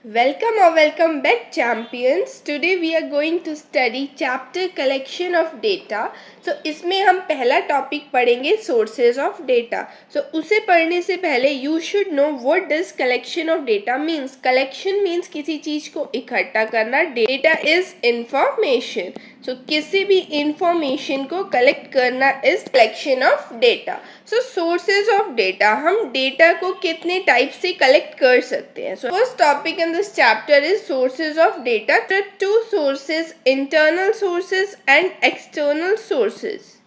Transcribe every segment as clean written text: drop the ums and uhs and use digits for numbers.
Welcome or welcome back, champions. Today we are going to study chapter collection of data. So इसमें हम पहला topic पढ़ेंगे sources of data. So उसे पढ़ने से पहले you should know what does collection of data means. Collection means किसी चीज को इकट्ठा करना. Data is information. So किसी भी information को collect करना is collection of data. So sources of data, हम data को कितने type से collect कर सकते हैं. So first topic in this chapter is sources of data. There are two sources, internal sources and external sources.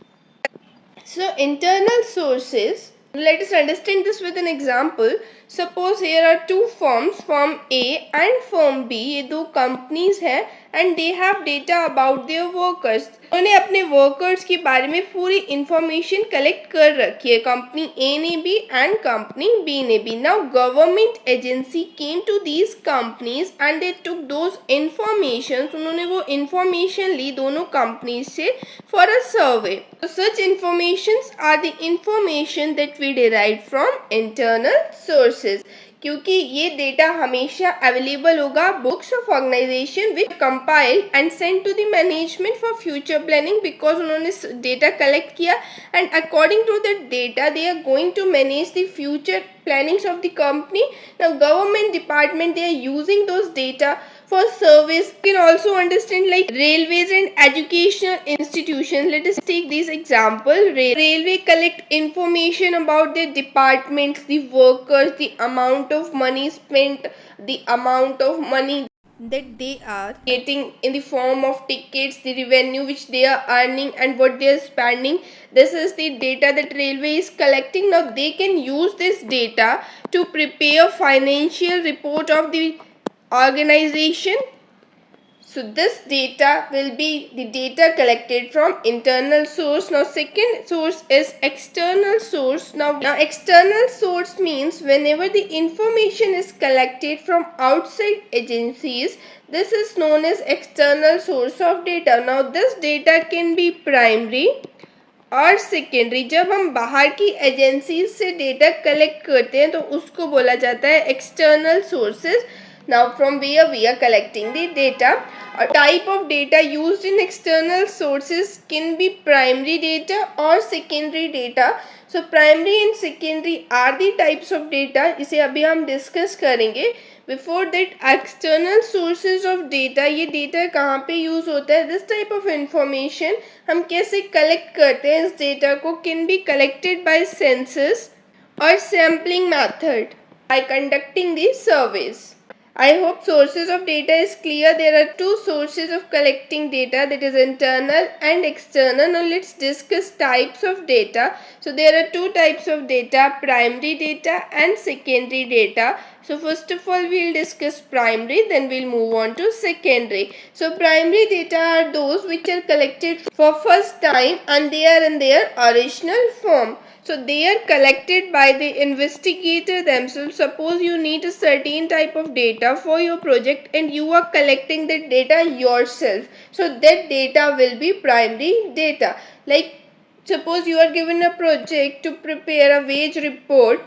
So internal sources, let us understand this with an example. Suppose here are two firms, firm A and firm B. ये दो companies हैं and they have data about their workers. उन्होंने अपने workers के बारे में पूरी information collect कर रखी है. Company A ने भी and company B ने भी. Now government agency came to these companies and they took those informations. उन्होंने वो information ली दोनों companies से for a survey. So such informations are the information that we derive from internal sources. क्योंकि ये data हमेशा available होगा books of organisation which compile and send to the management for future planning because उन्होंने data collect किया and according to that data they are going to manage the future plannings of the company. Now government department, they are using those data for service. You can also understand like railways and educational institutions. Let us take these example. Railway collect information about their departments, the workers, the amount of money spent, the amount of money that they are getting in the form of tickets, the revenue which they are earning and what they are spending. This is the data that railway is collecting. Now they can use this data to prepare financial report of the organization. So this data will be the data collected from internal source. Now second source is external source. Now external source means whenever the information is collected from outside agencies, this is known as external source of data. Now this data can be primary और secondary. जब हम बाहर की agencies से data collect करते हैं तो उसको बोला जाता है external sources. Now from where we are collecting the data. A type of data used in external sources can be primary data or secondary data. So primary and secondary are the types of data. इसे अभी हम discuss करेंगे. Before that external sources of data, ये data कहाँ पे use होता है, this type of information हम कैसे कलेक्ट करते हैं. इस डेटा को can be collected by census और sampling method by conducting these surveys. I hope sources of data is clear. There are two sources of collecting data, that is internal and external. Now let's discuss types of data. So there are two types of data, primary data and secondary data. So first of all we'll discuss primary, then we'll move on to secondary. So primary data are those which are collected for first time and they are in their original form. So they are collected by the investigator themselves. Suppose you need a certain type of data for your project and you are collecting that data yourself. So that data will be primary data. Like suppose you are given a project to prepare a wage report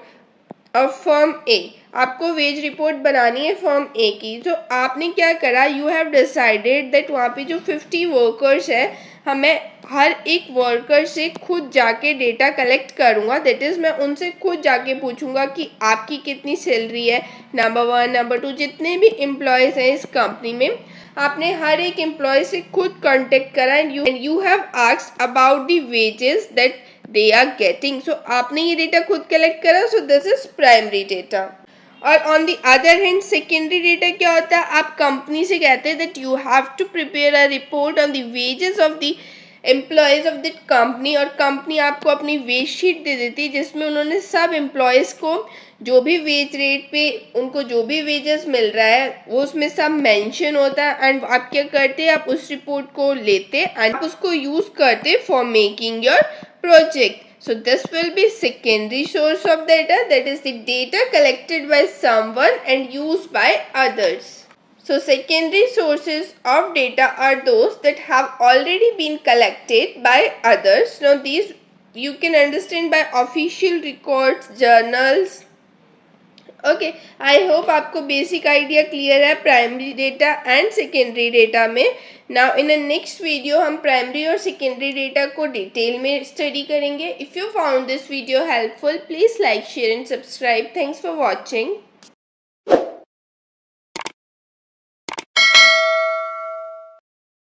of firm A. आपको veg report बनानी है firm ए की. तो आपने क्या करा, you have decided that वहाँ पे जो 50 वर्कर्स हैं, हमें हर एक वर्कर से खुद जाके डेटा कलेक्ट करूँगा. दैट इज़ मैं उनसे खुद जाके पूछूंगा कि आपकी कितनी सैलरी है, नंबर 1 नंबर 2 जितने भी एम्प्लॉयज़ हैं इस कंपनी में. आपने हर एक एम्प्लॉय से खुद कांटेक्ट करा and you have asked about the wages that they are getting. So आपने ये डेटा खुद कलेक्ट करा. So this is primary data. और on the other hand secondary data क्या होता है, आप कंपनी से कहते हैं that you have to prepare a report on the wages of the employees of that company. और कंपनी आपको अपनी वेज शीट दे देती है जिसमें उन्होंने सब एम्प्लॉयज़ को जो भी वेज रेट पे उनको जो भी वेजेस मिल रहा है वो उसमें सब मेंशन होता है. एंड आप क्या करते हैं, आप उस रिपोर्ट को लेते एंड आप उसको यूज़ करते for making your project. So this will be secondary source of data, that is the data collected by someone and used by others. So secondary sources of data are those that have already been collected by others. Now these you can understand by official records, journals, okay, I hope आपको basic idea clear है primary data and secondary data में. Now in a next video हम primary और secondary data को detail में study करेंगे. If you found this video helpful, please like, share and subscribe. Thanks for watching.